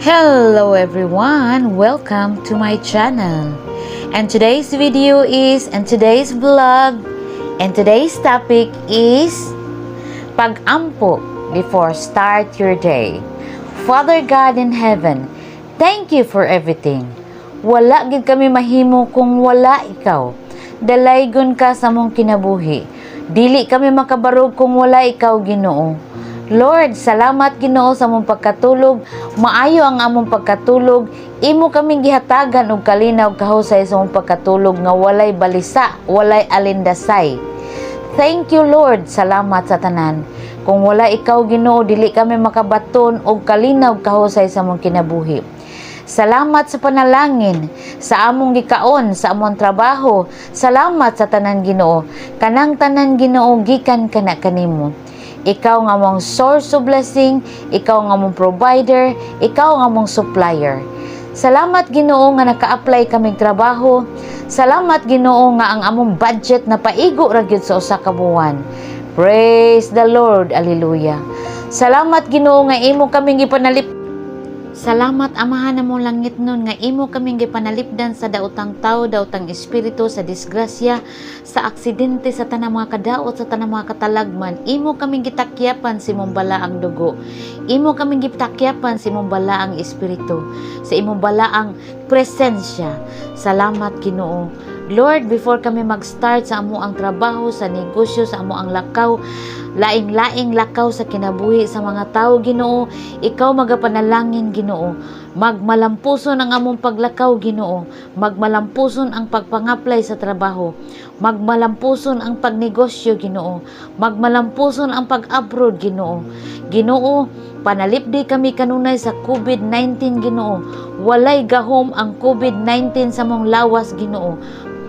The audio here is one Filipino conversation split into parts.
Hello everyone, welcome to my channel. And today's video is, and today's vlog, and today's topic is pag-ampo before start your day. Father God in heaven, thank you for everything. Wala gid kami mahimo kung wala ikaw. Dalaygon ka sa mong kinabuhi. Dili kami makabarog kung wala ikaw, Ginoo. Lord, salamat Ginoo sa among pagkatulog. Maayo ang among pagkatulog. Imo kaming gihatagan og kalinaw kahusay sa among pagkatulog nga walay balisa, walay alindasay. Thank you Lord, salamat sa tanan. Kung wala ikaw Ginoo, dili kami makabaton og kalinaw kahusay sa among kinabuhi. Salamat sa panalangin, sa among gikaon, sa among trabaho. Salamat sa tanan Ginoo. Kanang tanan Ginoo gikan kana kanimo. Ikaw nga mong source of blessing, ikaw nga mong provider, ikaw nga mong supplier. Salamat Ginoo nga naka-apply kaming trabaho. Salamat Ginoo nga ang among budget na paigo ra gyud sa usa ka buwan. Praise the Lord. Hallelujah. Salamat Ginoo nga imo kaming gipanalip. Salamat Amahan na mong langit nun nga imo kaming gipanalipdan sa daotang tao, daotang espiritu, sa disgrasya, sa aksidente, sa tanang mga kadaot, sa tanang mga katalagman. Imo kaming gitakyapan si mong balaang dugo. Imo kaming gitakyapan si mong balaang espiritu, sa imong balaang presensya. Salamat Ginoo. Lord, before kami mag-start sa amo ang trabaho, sa negosyo, sa amo ang lakaw, laing-laing lakaw sa kinabuhi sa mga tao Ginoo, ikaw magapanalangin Ginoo. Magmalampuson ang among paglakaw Ginoo. Magmalampuson ang pagpangaplay sa trabaho. Magmalampuson ang pagnegosyo Ginoo. Magmalampuson ang pag-abroad Ginoo. Ginoo, panalipdi kami kanunay sa COVID-19 Ginoo. Walay gahom ang COVID-19 sa mong lawas Ginoo.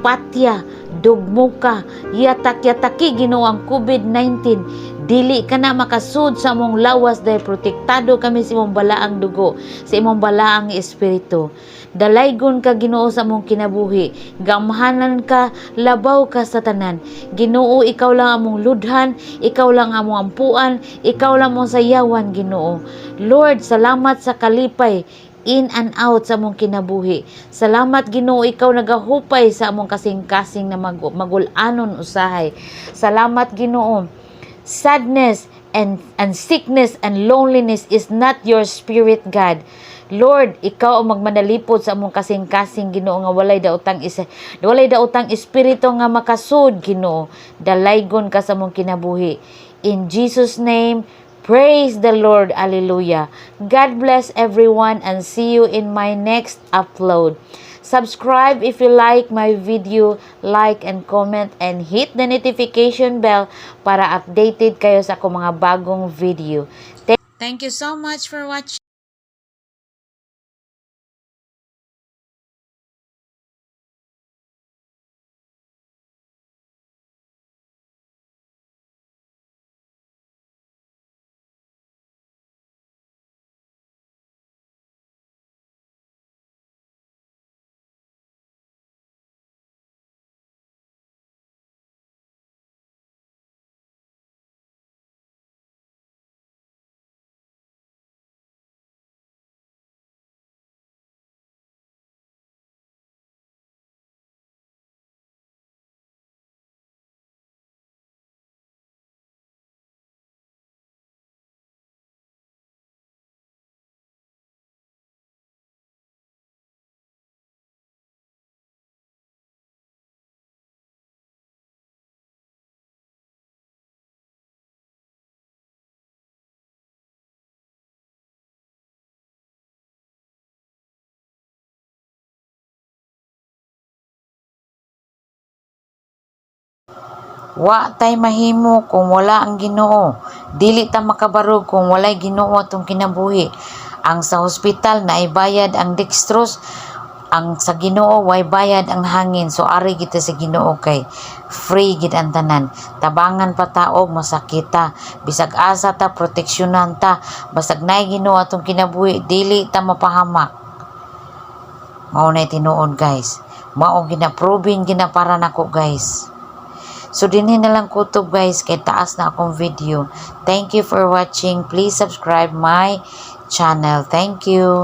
Patya, dugmuka, yatak-yataki Ginoo ang COVID-19. Dili ka na makasud sa among lawas dahil protektado kami sa imong balaang dugo, sa imong balaang espiritu. Dalaygon ka Ginoo sa among kinabuhi. Gamhanan ka, labaw ka sa tanan. Ginoo, ikaw lang among ludhan, ikaw lang among ampuan, ikaw lang among sayawan Ginoo. Lord, salamat sa kalipay in and out sa among kinabuhi. Salamat Ginoo, ikaw nagahupay sa among kasing-kasing na magulanon usahay. Salamat Ginoo. Sadness and sickness and loneliness is not your spirit, God. Lord, ikaw ang magmanalipod sa among kasing-kasing Ginoo nga walay daotang espiritu nga makasud Ginoo. Dalaygon ka sa among kinabuhi. In Jesus name, praise the Lord. Hallelujah. God bless everyone and see you in my next upload. Subscribe if you like my video, like and comment, and hit the notification bell para updated kayo sa akong mga bagong video. Thank you so much for watching. Wa tay mahimo kung wala ang Ginoo. Dili ta makabarog kung walay Ginoo atong kinabuhi. Ang sa hospital na bayad ang dextrose, ang sa Ginoo way bayad ang hangin. So ari kita sa Ginoo kay free gid ang tanan. Tabangan pa ta og masakita. Bisag asa ta proteksyonan ta. Basag nay Ginoo atong kinabuhi, dili ta mapahamak. Mao nay tinuod guys. Mao gina-proving gina para nako guys. So dinhi na lang kutob guys, kay taas na akong video. Thank you for watching. Please subscribe my channel. Thank you.